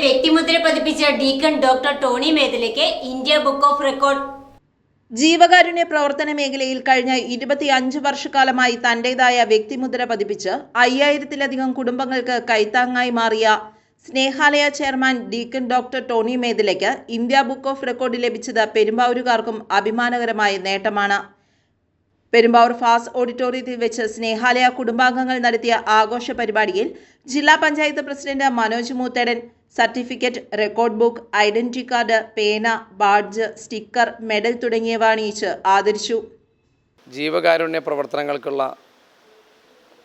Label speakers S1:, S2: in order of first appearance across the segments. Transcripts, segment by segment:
S1: വ്യക്തിമുദ്ര പതിപ്പിച്ച deacon doctor Tony മേദലയ്ക്ക് ഇന്ത്യ ബുക്ക് ഓഫ് റെക്കോർഡ്.
S2: ജീവകാരുണ്യ പ്രവർത്തന മേഖലയിൽ കഴിഞ്ഞ 25 വർഷക്കാലമായി തന്റേതായ വ്യക്തിമുദ്ര പതിപ്പിച്ച് 5000-ലധികം കുടുംബങ്ങൾക്ക് കൈത്താങ്ങായി മാറിയ Snehalaya chairman deacon doctor Tony മേദലയ്ക്ക് ഇന്ത്യ ബുക്ക് ഓഫ് റെക്കോർഡ് ലഭിച്ചത് പെരുമ്പാവൂരുകാർക്കും അഭിമാനകരമായ നേട്ടമാണ്. പെരുമ്പാവൂർ ഫാസ് ഓഡിറ്റോറിയത്തിൽ വെച്ച് സ്നേഹാലയ കുടുംബാംഗങ്ങൾ നടത്തിയ ആഘോഷ പരിപാടിയിൽ ജില്ലാ panchayat president Manoj Moothedan certificate, record book, identity card, പേന, ബാഡ്ജ്, സ്റ്റിക്കർ, മെഡൽ തുടങ്ങിയവ അണിയിച്ച് ആദരിച്ചു.
S3: ജീവകാരുണ്യ പ്രവർത്തനങ്ങൾക്കുള്ള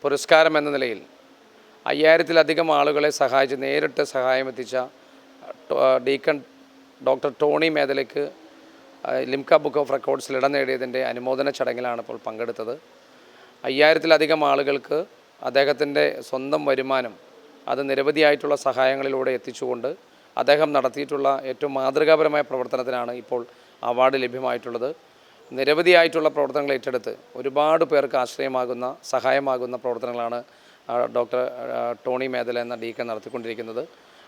S3: പുരസ്കാരം എന്ന നിലയിൽ 5000-ലധികം ആളുകളെ സഹായിച്ച് നേരിട്ട് സഹായമെത്തിച്ച ഡീക്കൺ ഡോക്ടർ ടോണി മേദലയ്ക്ക് ലിംക ബുക്ക് ഓഫ് റെക്കോർഡ്സിൽ ഇടം നേടിയതിൻ്റെ അനുമോദന ചടങ്ങിലാണ് ഇപ്പോൾ പങ്കെടുത്തത്. 5000-ലധികം ആളുകൾക്ക് അദ്ദേഹത്തിൻ്റെ സ്വന്തം വരുമാനം അത് നിരവധിയായിട്ടുള്ള സഹായങ്ങളിലൂടെ എത്തിച്ചുകൊണ്ട് അദ്ദേഹം നടത്തിയിട്ടുള്ള ഏറ്റവും മാതൃകാപരമായ പ്രവർത്തനത്തിനാണ് ഇപ്പോൾ അവാർഡ് ലഭ്യമായിട്ടുള്ളത്. നിരവധിയായിട്ടുള്ള പ്രവർത്തനങ്ങൾ ഏറ്റെടുത്ത് ഒരുപാട് പേർക്ക് ആശ്രയമാകുന്ന, സഹായമാകുന്ന പ്രവർത്തനങ്ങളാണ് ഡോക്ടർ ടോണി മേദല എന്ന ഡീക്കൺ നടത്തിക്കൊണ്ടിരിക്കുന്നത്.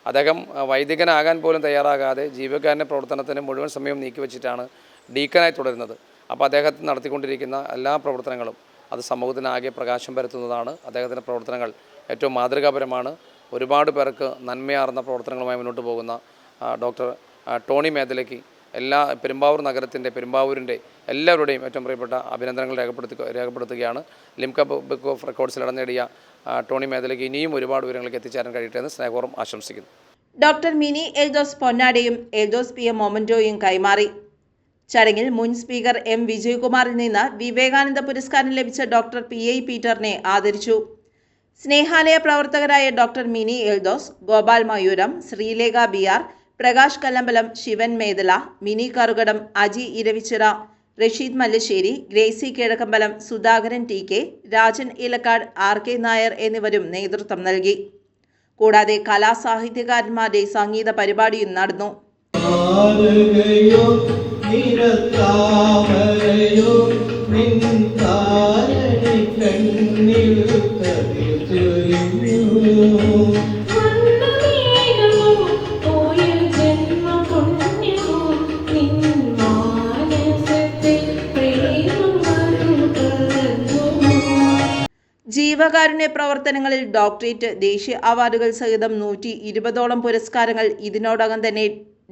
S3: അദ്ദേഹം വൈദികനാകാൻ പോലും തയ്യാറാകാതെ ജീവകാരുണ്യ പ്രവർത്തനത്തിന് മുഴുവൻ സമയം നീക്കിവെച്ചിട്ടാണ് ഡീക്കനായി തുടരുന്നത്. അപ്പോൾ അദ്ദേഹത്തിന് നടത്തിക്കൊണ്ടിരിക്കുന്ന എല്ലാ പ്രവർത്തനങ്ങളും അത് സമൂഹത്തിനാകെ പ്രകാശം പരത്തുന്നതാണ്. അദ്ദേഹത്തിൻ്റെ പ്രവർത്തനങ്ങൾ ഏറ്റവും മാതൃകാപരമാണ്. ഒരുപാട് പേർക്ക് നന്മയാർന്ന പ്രവർത്തനങ്ങളുമായി മുന്നോട്ട് പോകുന്ന ഡോക്ടർ ടോണി മേദലയ്ക്ക് എല്ലാ പെരുമ്പാവൂരിൻ്റെ എല്ലാവരുടെയും ഏറ്റവും പ്രിയപ്പെട്ട അഭിനന്ദനങ്ങൾ രേഖപ്പെടുത്തുകയാണ്. ലിംക ബുക്ക് ഓഫ് റെക്കോർഡ്സിൽ ഇടം നേടിയ ടോണി മേദലയ്ക്ക് ഇനിയും ഒരുപാട് വിവരങ്ങൾക്ക് എത്തിച്ചേരാൻ കഴിയട്ടെ എന്ന് സ്നേഹപൂർവ്വം ആശംസിക്കുന്നു.
S2: ഡോക്ടർ മിനി എൽദോസ് പൊന്നാടയും എൽദോസ് പി എം മൊമന്റോയും കൈമാറി. ചടങ്ങിൽ മുൻ സ്പീക്കർ എം വിജയകുമാറിൽ നിന്ന് വിവേകാനന്ദ പുരസ്കാരം ലഭിച്ച ഡോക്ടർ PI പീറ്ററിനെ ആദരിച്ചു. സ്നേഹാലയ പ്രവർത്തകരായ doctor Mini Eldhose, Gopal Mayooram, Sreelekha BR, Prakash Kallambalam, Shivan Medala, Mini Karukadam, Aji Eravichira, Rasheed Mallassery, Gracy Kizhakkambalam, Sudhakaran TK, Rajan Elakkad, RK Nair എന്നിവരും നേതൃത്വം നൽകി. കൂടാതെ കലാസാഹിത്യകാരന്മാരുടെ സംഗീത പരിപാടിയും നടന്നു. ജീവകാരുണ്യ പ്രവർത്തനങ്ങളിൽ ഡോക്ടറേറ്റ്, ദേശീയ അവാർഡുകൾ സഹിതം 120ഓളം പുരസ്കാരങ്ങൾ ഇതിനോടകം തന്നെ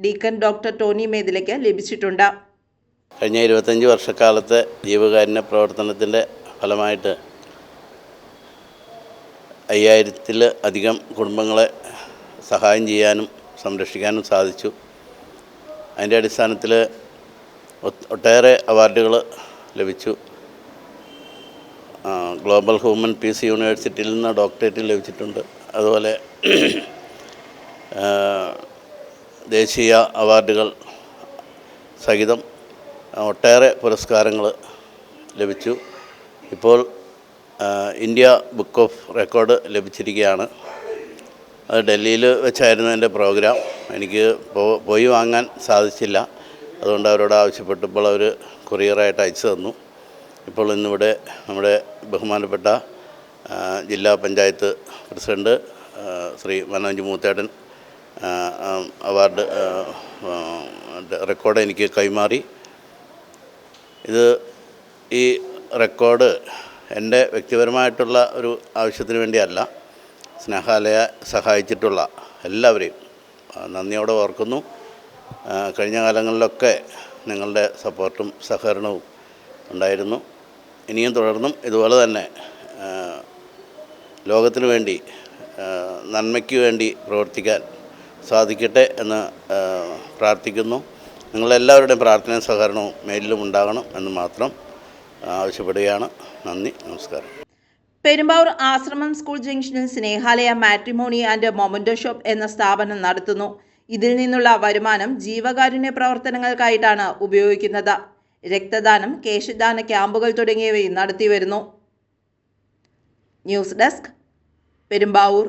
S2: ഡീക്കൺ ഡോക്ടർ ടോണി മേദലയ്ക്ക് ലഭിച്ചിട്ടുണ്ട്.
S4: കഴിഞ്ഞ 25 വർഷക്കാലത്തെ ജീവകാരുണ്യ പ്രവർത്തനത്തിൻ്റെ ഫലമായിട്ട് 5000-ലധികം കുടുംബങ്ങളെ സഹായം ചെയ്യാനും സംരക്ഷിക്കാനും സാധിച്ചു. അതിൻ്റെ അടിസ്ഥാനത്തിൽ ഒട്ടേറെ അവാർഡുകൾ ലഭിച്ചു. ഗ്ലോബൽ ഹ്യൂമൻ പീസ് യൂണിവേഴ്സിറ്റിയിൽ നിന്ന് ഡോക്ടറേറ്റ് ലഭിച്ചിട്ടുണ്ട്. അതുപോലെ ദേശീയ അവാർഡുകൾ സഹിതം ഒട്ടേറെ പുരസ്കാരങ്ങൾ ലഭിച്ചു. ഇപ്പോൾ ഇന്ത്യ ബുക്ക് ഓഫ് റെക്കോർഡ് ലഭിച്ചിരിക്കുകയാണ്. അത് ഡൽഹിയിൽ വെച്ചായിരുന്നു എൻ്റെ പ്രോഗ്രാം. എനിക്ക് പോയി വാങ്ങാൻ സാധിച്ചില്ല. അതുകൊണ്ട് അവരോട് ആവശ്യപ്പെട്ടപ്പോൾ അവർ കൊറിയറായിട്ട് അയച്ചു തന്നു. ഇപ്പോൾ ഇന്നിവിടെ നമ്മുടെ ബഹുമാനപ്പെട്ട ജില്ലാ panchayat president Shri Manoj Moothedan award record എനിക്ക് കൈമാറി. ഈ റെക്കോർഡ് എൻ്റെ വ്യക്തിപരമായിട്ടുള്ള ഒരു ആവശ്യത്തിന് വേണ്ടിയല്ല, സ്നേഹാലയ സഹായിച്ചിട്ടുള്ള എല്ലാവരെയും നന്ദിയോടെ ഓർക്കുന്നു. കഴിഞ്ഞ കാലങ്ങളിലൊക്കെ നിങ്ങളുടെ സപ്പോർട്ടും സഹകരണവും ഉണ്ടായിരുന്നു. ഇനിയും തുടർന്നും ഇതുപോലെ തന്നെ ലോകത്തിനു വേണ്ടി, നന്മയ്ക്ക് വേണ്ടി പ്രവർത്തിക്കാൻ സാധിക്കട്ടെ എന്ന് പ്രാർത്ഥിക്കുന്നു. നിങ്ങളെല്ലാവരുടെയും പ്രാർത്ഥനയും സഹകരണവും മേലിലും ഉണ്ടാകണം എന്ന് മാത്രം ആവശ്യപ്പെടുകയാണ്. നന്ദി, നമസ്കാരം.
S2: പെരുമ്പാവൂർ ആശ്രമം സ്കൂൾ ജംഗ്ഷനിൽ Snehalaya matrimony and memento shop എന്ന സ്ഥാപനം നടത്തുന്നു. ഇതിൽ നിന്നുള്ള വരുമാനം ജീവകാരുണ്യ പ്രവർത്തനങ്ങൾക്കായിട്ടാണ് ഉപയോഗിക്കുന്നത്. രക്തദാനം, കേശദാന ക്യാമ്പുകൾ തുടങ്ങിയവയും നടത്തിവരുന്നു. News desk, Perumbavoor.